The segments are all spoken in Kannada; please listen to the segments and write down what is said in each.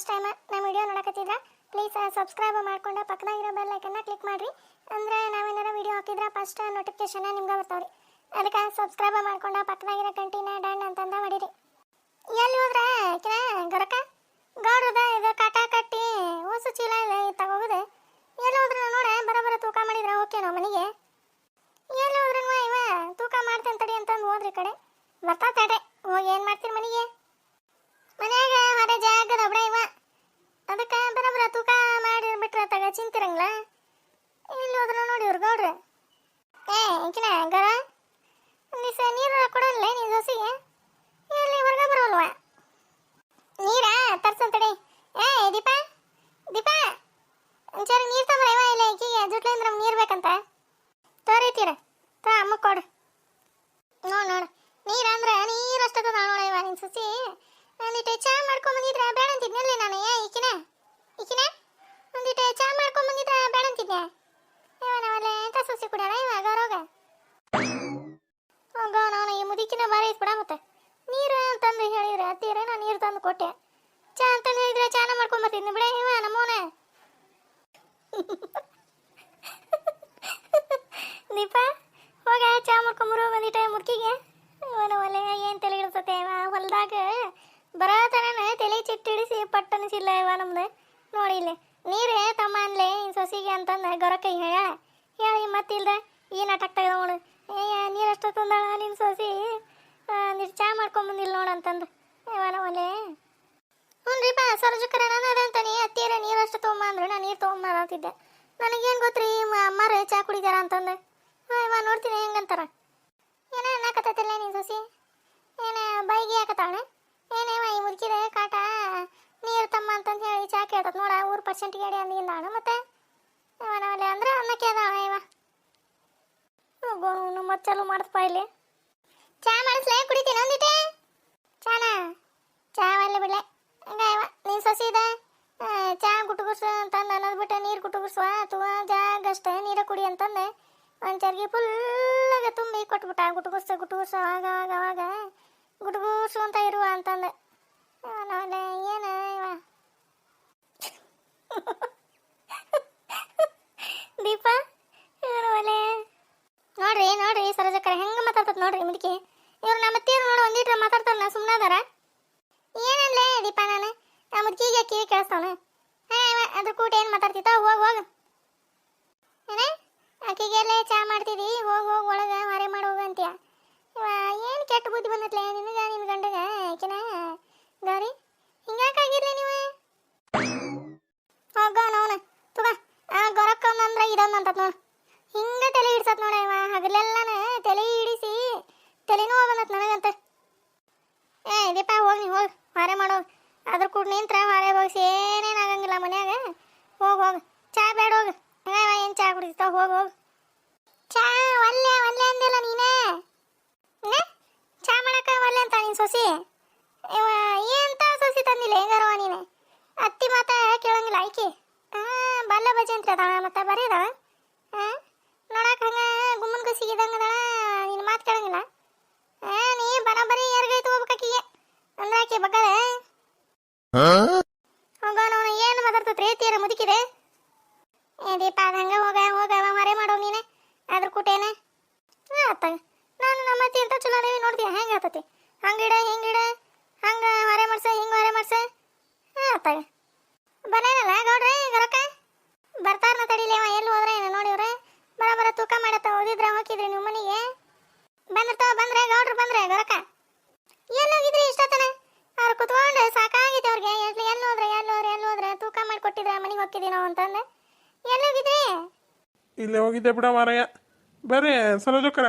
ಫಸ್ಟ್ ಟೈಮ್ ನಮ್ಮ ವಿಡಿಯೋ ನೋಡಕತ್ತಿದ್ರ ಪ್ಲೀಸ್ ಸಬ್ಸ್ಕ್ರೈಬ್ ಮಾಡ್ಕೊಂಡು ಪಕ್ಕದಾಗಿರೋ ಬೆಲ್ ಐಕನ್ನ ಕ್ಲಿಕ್ ಮಾಡಿರಿ. ಅಂದ್ರೆ ನಾವೇನಾರ ವಿಡಿಯೋ ಹಾಕಿದ್ರೆ ಫಸ್ಟ್ ನೋಟಿಫಿಕೇಶನ್ ನಿಮ್ಗೆ ಬರ್ತಾವ್ರಿ. ಅದಕ್ಕೆ ಸಬ್ಸ್ಕ್ರೈಬ್ ಮಾಡ್ಕೊಂಡು ಪಕ್ಕದಾಗಿರೋ ಗಂಟಿನ ಡನ್ ಅಂತಂದ ಹೊಡೀರಿ. ಎಲ್ಲಿ ಹೋದ್ರೆ ಗರಕ ಗೌಡ್ರದ ಇದು ಕಾಟ ಕಟ್ಟಿ ಹೊಸು ಚೀಲ ಇದೆ ತಗೋಗುದೆ. ಎಲ್ಲಿ ಹೋದ್ರೆ ನೋಡ ಬರೋಬರ ತೂಕ ಮಾಡಿದ್ರೆ ಓಕೆನೋ ಮನೆಗೆ. ಎಲ್ಲಿ ಹೋದ್ರೂ ಇವ ತೂಕ ಮಾಡ್ತೇನೆ ತಡಿ ಅಂತಂದು ಹೋದ್ರಿ ಕಡೆ ಬರ್ತಾ ತಡೆ ಹೋಗಿ ಏನು ಮಾಡ್ತೀರಿ ಮನೆಗೆ. ಮನ್ಯಾಗ ಹೊರ ಜಾಗದ ಒಬ್ಬಡ ಇವ ಅದಕ್ಕೆ ಬರೋಬರ ತೂಕ ಮಾಡಿರ್ಬಿಟ್ರೆ ತಗ ಚಿಂತಿರಂಗಿಲ್ಲ. ಇಲ್ಲಿ ಹೋದ್ರು ನೋಡಿ ಇವ್ರು ಗೌಡ್ರೆ ಈಕಿನ ಗರ ಒಂದಿವ್ಸ ನೀರು ಕೊಡಲ್ಲ ನೀನು ಸೊಸಿಗೆ. ಇಲ್ಲಿ ಹೊರಗೆ ಬರೋಲ್ವ ನೀರ ತರ್ಸಂತಡಿ. ದೀಪಾ ದೀಪಾ ಒಂಚೂರು ನೀರು ತಗೊಂಬ ಇಲ್ಲ ಈಕಿಗೆ ಜುಟ್ಲಿಂದ್ರ ನೀರು ಬೇಕಂತ ತೋರಿತೀರ ಅಮ್ಮ ಕೊಡು. ನೋಡು ನೀರು ಅಂದ್ರೆ ನೀರಷ್ಟದ ನೋಡ ಇವ ನಿನ್ನ ಸೊಸಿ ಒಂದಿಟ್ಟು ಚಾ ಮಾಡ್ಕೊಂಬಂದಿದ್ರೆ ಬೇಡ ಅಂತಿದ್ನಲ್ಲಿ ನಾನು. ಈಕಿನ ಒಂದಿಟ್ಟು ಚಾ ಮಾಡ್ಕೊಂಬಂದಿದ್ರೆ ಬೇಡ ಅಂತಿದ್ದೆ. ಇವನವಲ್ಲೇ ಎಂತ ಸೊಸಿ ಕುಡಿಯಾರ ಇವಾಗ ರೋಗ ಹೋಗ. ನಾನು ಈ ಮುದಿಕಿನ ಬಾರಿ ಇಸ್ಬಿಡ ಮತ್ತೆ ನೀರು ಅಂತಂದು ಹೇಳಿದ್ರೆ ಅತ್ತೀರ ನಾನು ನೀರು ತಂದು ಕೊಟ್ಟೆ. ಚಾ ಅಂತಂದು ಹೇಳಿದ್ರೆ ಚಾನ ಮಾಡ್ಕೊಂಬರ್ತಿದ್ನಿ ಬಿಡ ಇವ ನಮ್ಮವನ. ದೀಪ ಹೋಗ ಚಾ ಮಾಡ್ಕೊಂಬರು ಬಂದಿಟ್ಟೆ ಮುದುಕಿಗೆ. ಇವನ ಒಲೆ ಏನು ತಲೆ ಹಿಡಿಸತ್ತೆ ಇವ ಹೊಲ್ದಾಗ ಬರತನ ತಲೆ ಚಿಟ್ಟಿಡಿಸಿ ಪಟ್ಟನಿಸಿಲ್ಲ ಇವ ನಮ್ದು. ನೋಡಿ ಇಲ್ಲಿ ನೀರೇ ತಮ್ಮ ಅನ್ಲೆ ಇನ್ನು ಸೊಸಿಗೆ ಅಂತಂದು ಗೊರಕೈ ಹೇಳಿ ಮತ್ತಿಲ್ದ ಈ ನಾಟಕ ತೆಗೆದು ನೋಡು. ನೀರಷ್ಟು ತಂದಾಳ ನಿನ್ನ ಸೊಸಿ ನೀರು ಚಾ ಮಾಡ್ಕೊಂಬಂದಿಲ್ಲ ನೋಡು ಅಂತಂದು ಇವನ ಒಲೆ. ಹ್ಞೂ ರೀಪಾ ಸರೋಜಕ್ಕರ ನಾನು ಅದೇ ಅಂತಾನೆ ಅತ್ತಿಯರ ನೀರಷ್ಟು ತೊಗೊಂಬ ಅಂದ್ರು ನಾನು ನೀರು ತೊಗೊಂಬಂತಿದ್ದೆ. ನನಗೇನು ಗೊತ್ತ್ರಿ ಅಮ್ಮಾರು ಚಾ ಕುಡಿದಾರ ಅಂತಂದು. ಇವ ನೋಡ್ತೀನಿ ಹೆಂಗಂತಾರ ಏನ ಅನ್ನಕತ್ತಿಲ್ಲ ನೀನು ಸೊಸಿ ಏನ ಬೈಗಿ ಹಾಕತ್ತಾಳ ಏನೇವ ಈ ಮುದುಕಿದ ಕಾಟ ನೀರು ತಮ್ಮ ಅಂತಂದು ಹೇಳಿ ಚಾ ಕೇಳ್ತದ ನೋಡ 3% ಅಡಿ ಅಂದಿಂದಾಳ ಮತ್ತೆ ಇವನವಲ್ಲ ಅಂದ್ರೆ ಅನ್ನಕ್ಕೆ ಅದಾಳ ಇವ. ಹೋಗು ಮತ್ತೆ ಚಾಲು ಮಾಡ್ತಪ್ಪ ಇಲ್ಲಿ ಚಾ ಮಾಡಿಸ್ಲೇ ಕುಡಿತೀನಿ ಅಂದಿಟ್ಟೆ ಚಾ ಒಳ್ಳೆ ಬಿಡ್ಲೆ ಹಂಗ ಇವ ನೀನು ಸೊಸಿ ಇದೆ ಚಾ ಗುಟುಗುರ್ಸು ಅಂತಂದು ಅನ್ನೋದು ಬಿಟ್ಟು ನೀರು ಗುಟುಗುರ್ಸುವ ಅಥವಾ ಜಾಗಷ್ಟೇ ನೀರು ಕುಡಿ ಅಂತಂದೆ ಒಂದು ಚರ್ಗಿ ಫುಲ್ಲಾಗ ತುಂಬಿ ಕೊಟ್ಬಿಟ್ಟ. ಗುಟುಗುರ್ಸು ಆಗ ಗುಟುಗುರ್ಸು ಅಂತ ಇರುವ ಅಂತಂದೆ. ನಾವಲ್ಲೇ ಏನು ಇವ ದೀಪ ಇವರವಲ್ಲೇ ನೋಡ್ರಿ ಸರೋಜಕ್ಕರ ಹೆಂಗೆ ಮಾತಾಡ್ತದ ನೋಡ್ರಿ ಮುದುಕಿ. ಇವ್ರು ನಮ್ಮ ತೀರು ನೋಡಿ ಒಂದಿಟ್ರೆ ಮಾತಾಡ್ತಾರ ಸುಮ್ಮನೆ ಅದಾರ. ಏನಲ್ಲೇ ದೀಪ ನಾನು ಆ ಮುದುಕಿಗೆ ಕಿವಿ ಕೇಳಿಸ್ತಾವನ ಅದ್ರ ಕೂಟ ಏನು ಮಾತಾಡ್ತಿತ್ತ ಹೋಗು ಏನೇ ಆಕೆಗೆಲ್ಲೇ ಚಾ ಮಾಡ್ತಿದ್ದಿ ಹೋಗಿ ಒಳಗೆ ಹೊರೆ ಮಾಡಿ ಹೋಗು ಅಂತೀಯ. ಇವ ಏನು ಕೆಟ್ಟ ಬುದ್ಧಿ ಬಂದತ್ಲೆ ನಿನಗೆ ನಿನ್ನ ಗಂಡಗ ಆಕಿನ ಗೌರಿ ಹಿಂಗಾಗಿರ್ಲಿ ನೀವು ಹೋಗ ನೋನ ತುಗ ಗೊರಕ್ಕಂದ್ರೆ ಇದೊಂದು ಅಂತತ್ ನೋಡು ಹಿಂಗೆ ತಲೆ ಹಿಡ್ಸತ್ ನೋಡ ಇವ ಹಗಲೆಲ್ಲನ ತಲೆ ಹಿಡಿಸಿ ತಲೆನೂ ಬಂದತ್ ನನಗಂತ. ದೀಪ ಹೋಗಿ ಹೊರೆ ಮಾಡೋ ಅದ್ರ ಕೂಡ ನಿಂತ್ರ ಹೊರೆ ಹೋಗಿಸಿ ಏನೇನು ಆಗಂಗಿಲ್ಲ ಮನ್ಯಾಗ. ಹೋಗು ಚಾ ಬೇಡ ಹೋಗು ಏನು ಚಾ ಕುಡಿತಾವ ಹೋಗು ಚಾ ಒಲ್ಲೆ ಅಂದಿಲ್ಲ ನೀನೇ ಚಾ ಮಾಡಕ ಒಲ್ಲೆ ಅಂತ ನೀನು ಸೊಸಿ. ಇವ ಏನಂತ ಸೊಸಿ ತಂದಿಲ್ಲ ಹೆಂಗಾರವ ನೀನು ಅತ್ತಿ ಮಾತ ಕೇಳಂಗಿಲ್ಲ ಆಯ್ಕೆ. ಬಲ್ಲ ಬಜೆ ಅಂತ ಅದಾಳ ಮತ್ತೆ ಬರೀದ ನೋಡಕ್ಕೆ ಹಂಗೆ ಗುಮ್ಮನ್ ಗಸಿಗಿದಂಗೆ ಅದಾಳ ನಿನ್ನ ಮಾತು ಕೇಳಂಗಿಲ್ಲ. ನೀ ಬರೋಬ್ಬರಿ ಯಾರಿಗೈತು ಹೋಗ್ಬೇಕಾಕಿಗೆ ಅಂದ್ರೆ ಆಕೆ ಬಗ್ಗದೆ ಹೋಗ ನೋನು ಏನು ಮಾತಾಡ್ತತ್ರಿ ತೀರ ಮುದುಕಿದೆ. ದೀಪ ಅದು ಹಂಗೆ ಹೋಗ ಮರೆ ಮಾಡೋ ನೀನೆ ಅದ್ರ ಕೂಟೇನೆ ಆತಾಗ ನಾನು ನಮ್ಮ ಅತ್ತಿ ಅಂತ ಚಲೋ ನೀವು ನೋಡ್ತೀಯ ಹೆಂಗೆ ಆತತಿ ಹಂಗಿಡ ಹಿಂಗಿಡ ಹಂಗೆ ಹೊರೆ ಮಾಡ್ಸ ಹಿಂಗೆ ಹೊರೆ ಮಾಡ್ಸ ಆತಾಗ ಬರೇನಲ್ಲ ಗೌಡ್ರೆ ಗರಕ ಬರ್ತಾರನ ತಡಿಲೇವ ಎಲ್ಲಿ ಹೋದ್ರೆ ಏನು ನೋಡಿವ್ರೆ ಬರ ತೂಕ ಮಾಡತ್ತ ಓದಿದ್ರೆ ಹೋಗಿದ್ರಿ ನೀವು ಮನೆಗೆ ಬಂದ್ರೆ ಗೌಡ್ರು ಬಂದ್ರೆ ಗರಕ ಎಲ್ಲೋಗಿದ್ರಿ ಇಷ್ಟತನ ಅವ್ರು ಕುತ್ಕೊಂಡು ಸಾಕಾಗಿತ್ತು ಅವ್ರಿಗೆ ಎಲ್ಲಿ ಹೋದ್ರೆ ತೂಕ ಮಾಡಿಕೊಟ್ಟಿದ್ರೆ ಮನೆಗೆ ಹೋಗಿದ್ದೀವಿ ನಾವು ಅಂತಂದು ಎಲ್ಲೋಗಿದ್ರಿ. ಇಲ್ಲೇ ಹೋಗಿದ್ದೆ ಬಿಡ ಮಾರಯ್ಯ. ಬರ್ರಿ ಸರೋಜಕ್ಕರ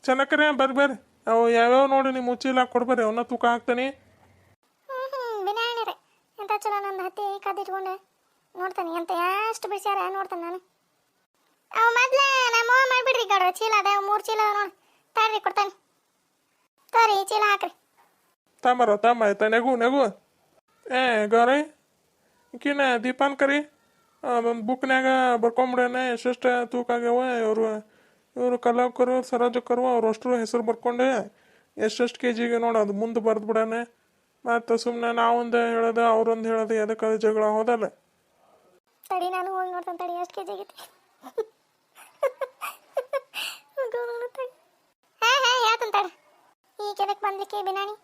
ಚೆನ್ನಕ್ಕರ ಬರ್ರಿ ಅವು ಯಾವ್ಯಾವ ನೋಡಿ ನೀವು ಮುಚ್ಚಿಲ್ಲ ಕೊಡ್ಬರ್ರಿ ಅವನ್ನ ತೂಕ ಹಾಕ್ತಾನೆ. ಬಿನಾಣಿರೆ ಎಂತ ಚಲೋ ನನ್ನ ಹತ್ತಿ ಕದ್ದಿಟ್ಕೊಂಡು ನೋಡ್ತಾನೆ ಅಂತ ಎಷ್ಟು ಬಿಡ್ಸ್ಯಾರ ನೋಡ್ತಾನೆ ನಾನು. ಅವು ಮೊದ್ಲೇ ನಮ್ಮ ಮಾಡಿಬಿಡ್ರಿ ಗೌಡ್ರ ಚೀಲ ಅದ 3 ಚೀಲ ನೋಡಿ ತಾಡ್ರಿ ಕೊಡ್ತಾನೆ ತೋರಿ ಚೀಲ ಹಾಕ್ರಿ ತಮ್ಮ ಆಯ್ತಾ ನೆಗು ಗೌರಿ ಈಕಿನ ದೀಪಾನ್ ಕರಿ ಒಂದು ಬುಕ್ನ್ಯಾಗ ಬರ್ಕೊಂಬಿಡೇನೆ ಎಷ್ಟೆಷ್ಟು ತೂಕ ಆಗ್ಯಾವ ಇವರು ಕಲಾಕರು ಸರೋಜಕ್ಕರು ಅವ್ರು ಅಷ್ಟರು ಹೆಸರು ಬರ್ಕೊಂಡು ಎಷ್ಟೆಷ್ಟು KGಗೆ ನೋಡಿ ಅದು ಮುಂದೆ ಬರೆದು ಬಿಡಾನೆ ಮತ್ತು ಸುಮ್ಮನೆ ನಾವೊಂದು ಹೇಳೋದು ಅವ್ರೊಂದು ಹೇಳೋದು ಎದಕ್ಕೆ ಅದು ಜಗಳ ಹೋದಲ್ಲ. ತಡಿ ನಾನು ಹೋಗಿ ನೋಡ್ತಾನೆ ತಡಿ ಎಷ್ಟು ಕೆಜಿ ಆಗೈತಿ. ಹಾಂ ಹಾಂ ಹೇಳ್ತಾನೆ ತಡಿ. ಈಗ ಎದಕ್ಕೆ ಬಂದ್ಲಿಕ್ಕೆ ಬಿನಾಣಿ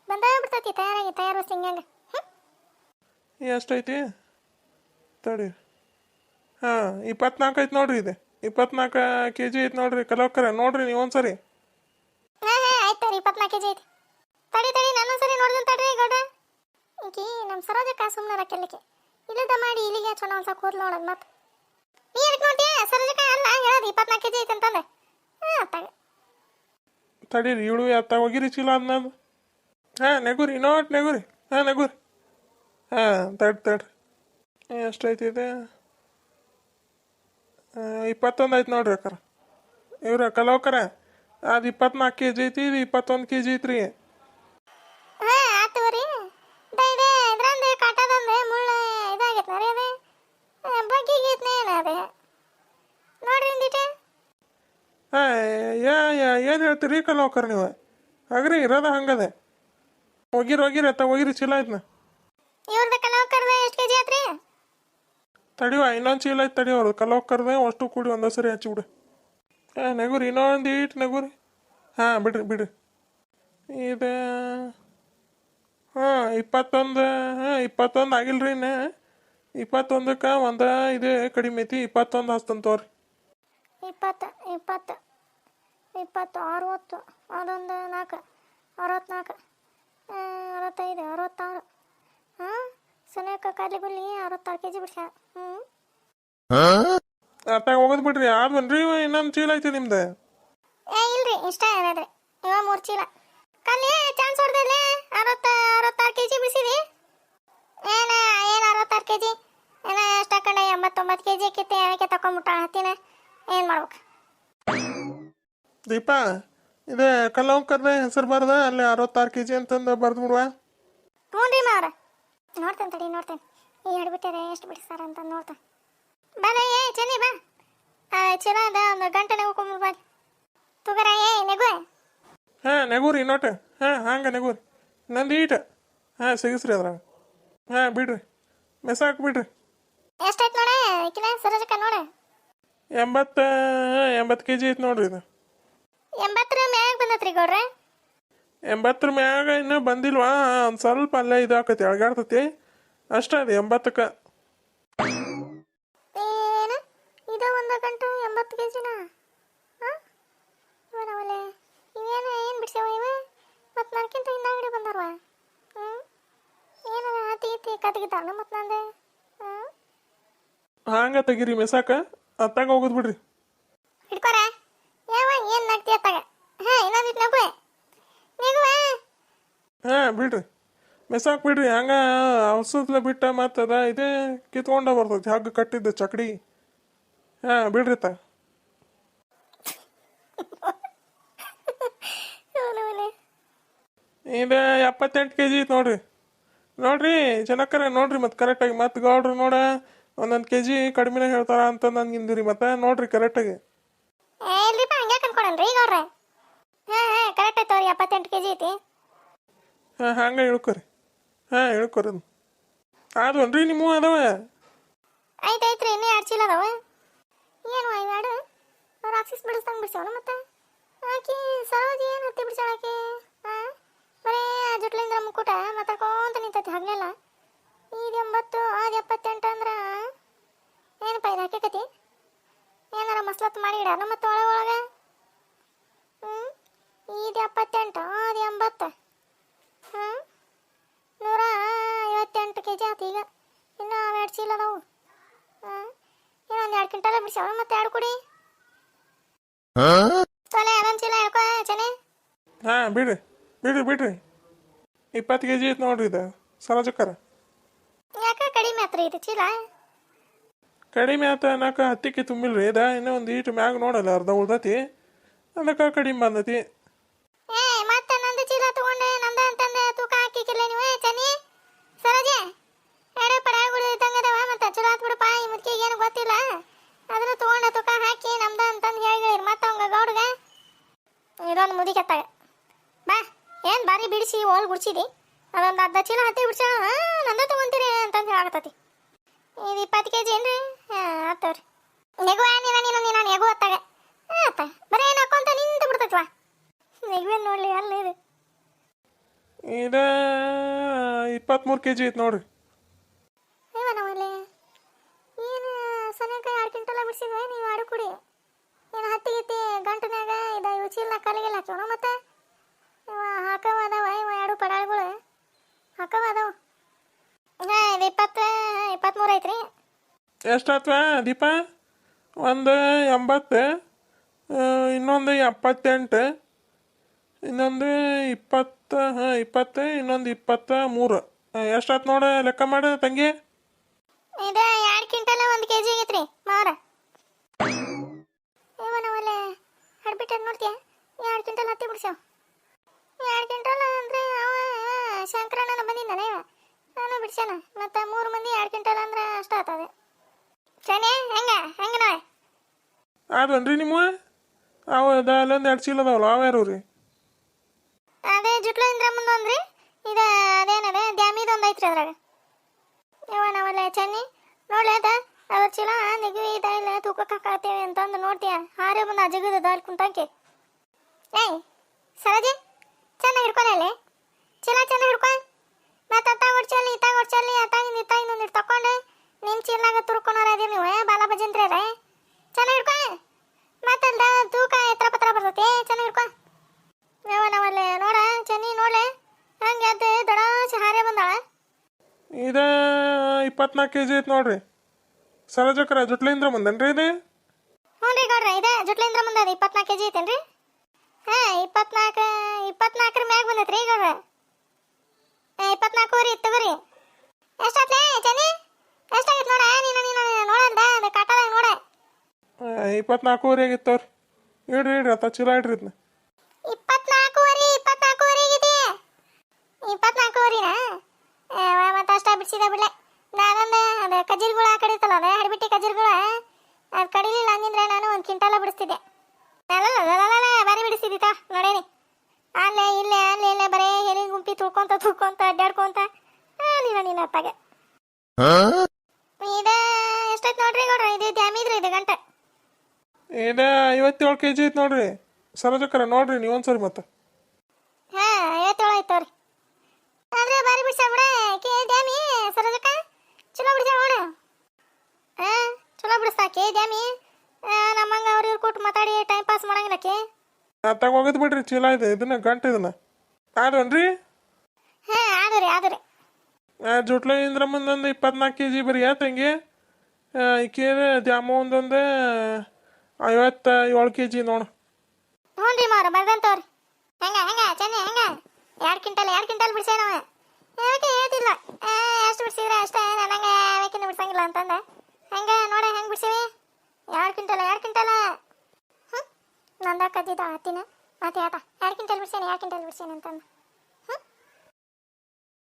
ಬಂದ ಬಿಡ್ತೈತಿ ತಯಾರು ಸಿಂಗಂಗ. ಎಷ್ಟೈತಿ ತಡಿ. ಹಾಂ 24 ಐತೆ ನೋಡ್ರಿ. ಇದು 24 kg ಐತೆ ನೋಡ್ರಿ. ಕಲೋಕರ ನೋಡ್ರಿ ನೀವು ಒಂದ್ಸರಿ. ಹಾಂ ಹಾಂ ಆಯ್ತು ತಡಿ 24 kg ಐತಿ. ತಡಿ ನಾನೊಂದ್ಸರಿ ನೋಡ್ದಂತ ತಡ್ರಿ ಗೌಡ. ಈಕಿ ನಮ್ಮ ಸರೋಜಕ್ಕ ಸುಮ್ಮನೆ ರಕ್ಕೆಲ್ಲಿಕ್ಕೆ ಇಲ್ಲದ ಮಾಡಿ ಇಲ್ಲಿಗೆ ಚೊನ್ನ ಒಂದ್ಸಲ ಕೂದಲು ನೋಡೋದು ಮತ್ತೆ. ನೀ ಎದಕ್ಕೆ ನೋಡ್ತೀಯ ಸರೋಜಕ್ಕ ಅಲ್ಲ ಹೇಳೋದು 24 kg ಐತೆ ಅಂತಂದೆ. ಹಾಂ ತಗ ತಡೀರಿ ಇವಳು ಎತ್ತ ಹೋಗಿರಿ ಚೀಲ ಅದನ್ನದು. ಹಾಂ ನೆಗುರಿ ನೋಟ್ ನೆಗುರಿ. ಹಾಂ ನೆಗುರಿ. ಹಾಂ ತಡ್ರಿ ಎಷ್ಟೈತಿ ಇದೆ. 21 ಐತೆ ನೋಡ್ರಿ ಅಕ್ಕಾರ. ಇವ್ರ ಕಲೋಕರ ಅದು 24 kg ಐತಿ. ಇದು 21 kg ಐತ್ರಿ. ಹಾಂ ಆತು ರೀ. ಇದೆ ಇದ್ರಂದು ಕಾಟದಂದು ಮುಳ್ಳು ಇದಾಗೈತೆ ರೀ. ಅದು ಬಗ್ಗಿಗೈತೆ ಅದೇ ನೋಡ್ರಿ ಇಂದಿಟ್ಟು. ಹಾಂ ಏನು ಹೇಳ್ತೀರಿ ಕಲೋಕರ ನೀವು? ಹಾಗ್ರಿ ಇರೋದ ಹಂಗದೆ. ಹೋಗಿರಿ ಹೋಗಿರಿ ಚೀಲ ಐತ್ನ. ಇವ್ರದ್ದು ಕಲಾಕರ್ದ ಎಷ್ಟು ಕೆಜಿ ಆತ್ರಿ? ತಡಿವ ಇನ್ನೊಂದು ಚೀಲ ಐತೆ ತಡಿ. ಅವ್ರದ್ದು ಕಲೋಕರ್ದೆ ಅಷ್ಟು ಕೂಡಿ ಒಂದೇ ಸರಿ ಹಚ್ಚಿಬಿಡು. ಹಾಂ ನೆಗುರಿ ಇನ್ನೊಂದು ಈಟ್ ನೆಗುರಿ. ಹಾಂ ಬಿಡ್ರಿ. ಇದು ಹಾಂ 21. ಹಾಂ 21 ಆಗಿಲ್ರಿ ಇನ್ನು. 21ಕ್ಕೆ ಒಂದು ಇದೆ ಕಡಿಮೆ ಐತಿ. 21 ಹಚ್ತಂತ ತೋರಿ. 20 60 ಅದೊಂದು 4 64 65 66. ಹಾಂ ಸುನೇಕ ಕಡ್ಲಿಗುಲ್ಲಿ 66 kg ಬಿಡ್ಸ. ಅತ್ತಾಗ ಹೋಗೋದು ಬಿಡ್ರಿ. ಆದ್ವನ್ರಿ ಇನ್ನೊಂದು ಚೀಲ ಐತಿ ನಿಮ್ದು. ಇಲ್ರಿ ಇಷ್ಟ ಏನಾದ್ರಿ ಇವ 3 ಚೀಲ ಕಲ್ಲಿ ಚಾನ್ಸ್ ಹೊಡೆದಲ್ಲಿ 66 kg ಬಿಡಿಸಿರಿ. ಏನು 66 kg ಏನ ಎಷ್ಟು ಹಾಕೊಂಡ 89 kg ಕಿತ್ತೆ ಏನಕ್ಕೆ ತಗೊಂಬಿಟ್ಟ ಹತ್ತಿನ ಏನು ಮಾಡ್ಬೇಕು? ದೀಪಾ ಇದು ಕಲೋಕರ್ದ ಹೆಸರು ಬರ್ದ ಅಲ್ಲಿ 66 kg ಅಂತಂದು ಬರ್ದು ಬಿಡುವ. ಹ್ಞೂ ರೀ ಮಾವ್ರ ನೋಡ್ತೇನೆ ತಡಿ ನೋಡ್ತೇನೆ. ಈ ಹಿಡ್ಬಿಟ್ಟಾರೆ ಎಷ್ಟು ಬಿಡಿಸ್ತಾರ ಅಂತ ನೋಡ್ತೇನೆ. ಬರ ಚೆನ್ನಿ ಬಾ. ಚಲೋ ಅದ ಒಂದು ಗಂಟೆ ನೆಗ್ಕೊಂಬ ಬಾ ತುಗರ ನೆಗು. ಹಾಂ ನೆಗೂರಿ ನೋಟ. ಹಾಂ ಹಂಗೆ ನೆಗೂರಿ ನಂದು ಈಟ. ಹಾಂ ಸಿಗಿಸ್ರಿ ಅದ್ರಾಗ. ಹಾಂ ಬಿಡ್ರಿ ಮೆಸಾಕ್ ಬಿಡ್ರಿ. ಎಷ್ಟಾಯ್ತು ನೋಡ ಈಕಿನ ಸರೋಜಕ್ಕ ನೋಡ. 80 kg ಐತೆ ನೋಡ್ರಿ ಇದು. 80 ಮ್ಯಾಗ ಬಂದತ್ರಿ ಗೌಡ್ರೆ. 80 ಮ್ಯಾಗ ಇನ್ನೂ ಬಂದಿಲ್ವಾ? ಒಂದು ಸ್ವಲ್ಪ ಅಲ್ಲೇ ಇದಾಕತಿ ಅಳಗಾಡ್ತತಿ ಅಷ್ಟೇ. ಅದು 80ಕ್ಕೆ ಏನು ಇದು ಒಂದು ಗಂಟು 80 kg. ಹಾಂ ಇವನವಲ್ಲೇ ಇವೇನು ಏನು ಬಿಡ್ಸೇವ ಇವ ಮತ್ತು ನನಗಿಂತ ಹಿಂದಾಗಡೆ ಬಂದಾರವ. ಏನಾರ ಹತ್ತಿ ಕತ್ಗಿತಾನ ಮತ್ತು ನಂದೆ. ಹಂಗೆ ತೆಗೀರಿ ಮೆಸಾಕ. ಅತ್ತಾಗ ಹೋಗೋದು ಬಿಡ್ರಿ. ಹಿಡ್ಕೊರ ಯಾವ ಏನು ನಗ್ತಿ ಅತ್ತಾಗ. ಹಾಂ ಇನ್ನೊಂದಿಟ್ಟು ನಗುವೆ ನಗುವ. ಹಾಂ ಬಿಡ್ರಿ ಮೆಸಾಕ್ ಬಿಡ್ರಿ. ಹಂಗೆ ಔಷಧ ಬಿಟ್ಟ ಮತ್ತು ಅದ ಇದೇ ಕಿತ್ಕೊಂಡ ಬರ್ತೈತಿ ಹಗ್ಗ ಕಟ್ಟಿದ್ದ ಚಕಡಿ. ಹಾಂ ಬಿಡ್ರಿ ತ. ಇದು 78 kg ಐತೆ ನೋಡ್ರಿ ಜನಕ್ಕರ ನೋಡ್ರಿ. ಮತ್ತು ಕರೆಕ್ಟಾಗಿ ಮತ್ತು ಗೌಡ್ರು ನೋಡ ಒಂದೊಂದು kg ಕಡಿಮೆನೇ ಹೇಳ್ತಾರ ಅಂತ ನನ್ಗಿಂದಿರಿ. ಮತ್ತೆ ನೋಡ್ರಿ ಕರೆಕ್ಟಾಗಿ. ಇಲ್ರಿಪ್ಪ ಹಂಗೆ ಕನ್ಕೊಡನ್ರಿ ಈಗ ಅವ್ರೆ. ಹಾಂ ಕರೆಕ್ಟ್ ಆಯ್ತು ಅವ್ರಿ 78 kg ಐತಿ. ಹಾಂ ಹಂಗೆ ಇಳ್ಕೊರಿ. ಹಾಂ ಇಳ್ಕೊರಿ. ಆದ್ವನ್ರಿ ನಿಮ್ಮ ಅದಾವ? ಐತ್ರಿ ಇನ್ನೂ 2 ಚೀಲ ಅದಾವ. ಏನು ಇವಾಡು ಅವ್ರು ಆಕ್ಸಿಸ್ ಬಿಡಿಸ್ದಂಗೆ ಬಿಡ್ಸವನ ಮತ್ತೆ ಆಕಿ ಸರೋಜಿ ಏನು ಹತ್ತಿ ಬಿಡ್ಸಾಳಾಕಿ. ಹಾಂ ಬರೀ ಜುಟ್ಲಿಂದ ಮುಕ್ಕುಟ ಮಾತಾಡ್ಕೊಂತ ನಿಂತೈತಿ ಹಗಲೆಲ್ಲ. ಇದು 80 ಅದು 78 ಅಂದ್ರೆ ಏನಪ್ಪ ಇದು ಹಾಕಿ ಏನಾರ ಮಸ್ಲತ್ತು ಮಾಡಿ ಇಡಾನ ಮತ್ತು ಒಳಗೆ. ಇದು 78 ಅದು 80. 158 kg ಆತು ಈಗ. ಇನ್ನೂ 2 ಚೀಲ ಅದಾವು. ಇನ್ನೊಂದು 2 ಕ್ವಿಂಟಲ್ ಬಿಡ್ಸವ ಮತ್ತೆ 2 ಕುಡಿ ತೊಲೆ ಅದೊಂದು ಚೀಲ ಹೇಳ್ಕೊ ಚೆನ್ನಿ. ಹಾಂ ಬಿಡ್ರಿ 20 kg ಐತೆ ನೋಡ್ರಿ ಇದು ಸರೋಜಕ್ಕರ. ಯಾಕೆ ಕಡಿಮೆ ಆತ್ರಿ ಇದು ಚೀಲ? ಕಡಿಮೆ ಆತ ಅನ್ನಕ ಹತ್ತಿಕ್ಕೆ ತುಂಬಿಲ್ರಿ ಇದ. ಇನ್ನೂ ಒಂದು ಈಟು ಮ್ಯಾಗ ನೋಡಲ್ಲ ಅರ್ಧ ಉಳ್ದತಿ ಅದಕ್ಕೆ ಕಡಿಮೆ ಬಂದತಿ. ಮತ್ತೆ ನಂದು ಚೀಲ ತಗೊಂಡೆ ನಂದ ಅಂತಂದೆ ತೂಕ ಹಾಕಿಕ್ಕಿಲ್ಲ ನೀವು ಚೆನ್ನಿ ಸರೋಜೆ. ಎರಡು ಪಡಾಗಳು ಇದ್ದಂಗದವ ಮತ್ತೆ ಚಲೋ ಆತ್ ಬಿಡಪ್ಪ. ಈ ಮುದ್ಕಿಗೆ ಏನು ಗೊತ್ತಿಲ್ಲ ಅದನ್ನು ತಗೊಂಡ ತೂಕ ಹಾಕಿ ನಮ್ದ ಅಂತಂದು ಹೇಳಿರಿ. ಮತ್ತೆ ಅವಂಗ ಗೌಡ್ಗ ಇದೊಂದು ಮುದಿ ಕೆತ್ತಾಗ ಬಾ. ಏನು ಬಾರಿ ಬಿಡಿಸಿ ಓಲ್ ಗುಡ್ಸಿದಿ ಅದೊಂದು ಅರ್ಧ ಚೀಲ ಹತ್ತಿ ಬಿಡ್ಸ್ಯಾಳ ನಂದ ತೊಗೊಂತೀರಿ ಅಂತಂದು ಹೇಳಾಕತ್ತತಿ. ಇದು 20 kg ಏನ್ರಿ? ಹಾಂ ಆತವ್ರಿ. ನೆಗುವ ನೀನು ನೆಗು ಹೊತ್ತಾಗ ಆತ ಬರೀ ಏನು ಹಾಕೊಂತ ನಿಂತು ಬಿಡ್ತೈತ್ವಾ. ನೆಗುವೇನು ನೋಡಲಿ ಅಲ್ಲ ಇದು. ಇದು 23 kg ಐತೆ ನೋಡ್ರಿ. ಅಯ್ಯವ ನಾವಲ್ಲಿ ಏನು ಸನೇಕ 2 ಕ್ವಿಂಟಲ ಬಿಡಿಸಿದ್ವಿ ನೀವು ಆಡು ಕುಡಿ. ಏನು ಹತ್ತಿ ಗಿತ್ತಿ ಗಂಟನ್ಯಾಗ ಇವು ಚೀಲ ಕಾಲಿಗೆಲ್ಲ ಹಾಕ್ಯವಣ ಮತ್ತೆ ಇವ ಹಾಕವ ಅದಾವ ಇವ 2 ಪಡಾಳ್ಗಳು ಹಾಕವ ಅದಾವ. ಹಾಂ ಇದು 23 ಐತ್ರಿ. ಎಷ್ಟಾತ್ವಾ ದೀಪ? ಒಂದು 80, ಇನ್ನೊಂದು 78, ಇನ್ನೊಂದು 20, ಹಾಂ 20, ಇನ್ನೊಂದು 23. ಎಷ್ಟಾತ್ ನೋಡು ಲೆಕ್ಕ ಮಾಡು ತಂಗಿ. ಇದು 2 ಕ್ವಿಂಟಲ 1 kg ಆಗೈತ್ರಿ ಮಾರ. ಇವ ನಾವಲ್ಲೇ ಹಡ್ಬಿಟ್ಟು ನೋಡ್ತೀಯ 2 ಕ್ವಿಂಟಲ್ ಹತ್ತಿ ಬಿಡ್ಸ್ಯಾವ. 2 ಕ್ವಿಂಟಲ್ ಅಂದರೆ ಶಂಕರಣ್ಣನ ಬಂದಿದ್ದಾನೆ ಇವ ನಾನು ಬಿಡ್ಸ್ಯಾನ. ಮತ್ತು 3 ಮಂದಿ 2 ಕ್ವಿಂಟಲ್ ಅಂದ್ರೆ ಅಷ್ಟು ಆಗ್ತದೆ. ಸರಿ ಹೆಂಗೆ ನಾಳೆ ಆದ್ವನ್ರಿ ನಿಮ್ಮ ಅವು ಅಲ್ಲೊಂದು 2 ಚೀಲ ಅದಾವಲ್ಲ ಅವು ಯಾರು ರೀ? ಅದೇ ಜುಟ್ಲಿಂದ್ರ ಮುಂದೊಂದ್ರಿ ಇದು ಅದೇನದ ದ್ಯಾಮಿದೊಂದು ಐತ್ರಿ ಅದ್ರಾಗ. ಇವ ನಾವಲ್ಲ ಚೆನ್ನಿ ನೋಡ್ಲೇದ ಅದ್ರ ಚೀಲ ನೆಗವಿ ಇದಾಯಿಲ್ಲ ತೂಕಕ್ಕೆ ಹಾಕತ್ತೇವೆ ಅಂತಂದು ನೋಡ್ತೀಯ ಹಾರೇ ಬಂದು ಅಜಗದ ಅಲ್ಲಿ ಕುಂತಂಕೆ. ಏಯ್ ಸರೋಜಿ ಚೆನ್ನಾಗಿ ಹಿಡ್ಕೊಳ್ಳಿ ಚೀಲ ಚೆನ್ನಾಗಿ ಹಿಡ್ಕೊ. ಮತ್ತು ಅತ್ತಾಗ ಹೊಡ್ಚಲ್ಲಿ ಇತ್ತಾಗ ಹೊಡ್ಚಲ್ಲಿ ಅತ್ತಾಗಿಂದ ಇತ್ತಾಗಿಂದ ಒಂದಿಟ್ಟು ತಗೊಂಡು ನಿಮ್ಮ ಚೀಲಾಗ ತುರ್ಕೊಳೋರ ಅದೇ ನೀವು ಬಾಲ ಭಜಂತ್ರಿ ಚೆನ್ನಾಗಿ ಹಿಡ್ಕೊ. ಮತ್ತಲ್ದ ತೂಕ ಎತ್ತರ ಪತ್ರ ಬರ್ತೈತಿ ಚೆನ್ನಾಗಿ ಹಿಡ್ಕೊ. ನಾವಲ್ಲೇ ನೋಡ ಚೆನ್ನಿ ನೋಡ್ಲೆ ಹಂಗೆ ಅದು ದೊಡ್ಡ ಹಾರೇ ಬಂದಾಳ. ಇದು 24 kg ಐತೆ ನೋಡ್ರಿ. ಸರೋಜಕ್ರ ಜುಟ್ಲಿಂದ್ರ ಮುಂದನ್ರಿ ಇದು? ಹ್ಞೂ ರೀ ಗೌಡ್ರ ಇದೆ ಜುಟ್ಲಿಂದ್ರ ಮುಂದೆ ಅದು 24 kg ಐತೇನ್ರಿ? ಹಾಂ 24 ಮ್ಯಾಗ ಬಂದೈತ್ರಿ ಗೌಡ್ರ. 24 ಇತ್ತು ತಗೋರಿ. ಎಷ್ಟಾತ್ಲೇ ಚೆನ್ನಿ ಎಷ್ಟಾಗಿತ್ತು ನೋಡ ನೀನು ನೋಡಂದ ಅದು ಕಾಟದಾಗ ನೋಡ. 24 ಆಗಿತ್ತವ್ರಿ. ಇಡ್ರಿ ಅತ್ತ ಚೀಲ ಇಡ್ರಿ ಇದನ್ನ. 24 ಆಗಿದೆ. 24 ಮತ್ತೆ ಅಷ್ಟ ಬಿಡಿಸಿದ ಬಿಡ್ಲೆ. ನಾನಂದೆ ಅದು ಕಜ್ಜಿರ್ಗುಳ ಕಡಿತಲ್ಲ ಅದೇ ಹಡಿಬಿಟ್ಟಿ ಕಜ್ಜಿರ್ಗುಳ ಅದು ಕಡಿಲಿಲ್ಲ ಅಂದಿದ್ರೆ ನಾನು 1 ಕ್ವಿಂಟಲ ಬಿಡಿಸ್ತಿದ್ದೆ. ಅಲ್ಲ ಬಾರಿ ಬಿಡಿಸ್ತಿದ್ದಿತ್ತ ನೋಡೇನಿ. ಅಲ್ಲೇ ಇಲ್ಲೇ ಬರೇ ಎಲ್ಲಿ ಗುಂಪಿ ತುಳ್ಕೊಂತ ಅಡ್ಡಾಡ್ಕೊಂತ ನೀನು ಅತ್ತಾಗ. ಇದು ಎಷ್ಟೈತೆ ನೋಡ್ರಿ ಗೌಡ್ರ ಇದು ದ್ಯಾಮಿದ್ರಿ ಇದು ಗಂಟೆ. ಇದು 57 kg ಐತೆ ನೋಡ್ರಿ. ಸರೋಜಕ್ರ ನೋಡ್ರಿ ನೀವೊಂದ್ಸರಿ ಮತ್ತೆ. ಹಾಂ 57 ಐತವ್ರಿ. ಆದ್ರೆ ಬಾರಿ ಬಿಡ್ಸ ಬಿಡ ದ್ಯಾಮಿ ಸರೋಜಕ್ಕ ಚಲೋ ಬಿಡ್ಸ ನೋಡು. ಹಾಂ ಚಲೋ ಬಿಡಿಸ್ತಾಕಿ ದ್ಯಾಮಿ ನಮ್ಮಂಗೆ ಅವ್ರು ಇವ್ರು ಕೊಟ್ಟು ಮಾತಾಡಿ ಟೈಮ್ ಪಾಸ್ ಮಾಡಂಗಿಲ್ಲಕಿ. ಅತ್ತಾಗ ಹೋಗೋದು ಬಿಡ್ರಿ ಚೀಲ ಇದೆ ಇದನ್ನ ಗಂಟೆ ಇದನ್ನ ಆದ್ವನ್ರಿ? ಹಾಂ ಆದ್ರಿ. ಜುಟ್ಲಿಂದ್ರ ಮುಂದೊಂದು 24 kg ಬರೀ ತಂಗಿ. ಈಕೇನು ದ್ಯಾಮ ಒಂದೊಂದು 57 kg ನೋಡು. ಹ್ಞೂ ರೀ ಮಾರ ಬರ್ದಂತವ್ರಿ. ಹೆಂಗ ಚೆನ್ನಿ 2 ಕ್ವಿಂಟಲ್ ಬಿಡ್ಸೇ ನಾವು ಯಾಕೆ ಹೇಳ್ತಿಲ್ಲ ಎಷ್ಟು ಬಿಡ್ಸಿದ್ರೆ ಅಷ್ಟೇ ನನಗೆ ಬೇಕಿಂದ ಬಿಡ್ಸಂಗಿಲ್ಲ ಅಂತಂದೆ. ಹೆಂಗೆ ನೋಡ ಹೆಂಗೆ ಬಿಡ್ಸೀವಿ 2 ಕ್ವಿಂಟಲ್. ನಂದ ಕದ್ದಿದ್ದ ಹತ್ತಿನ ಮತ್ತೆ ಆತ 2 ಕ್ವಿಂಟಲ್ ಬಿಡ್ಸೇನೆ ಅಂತಂದು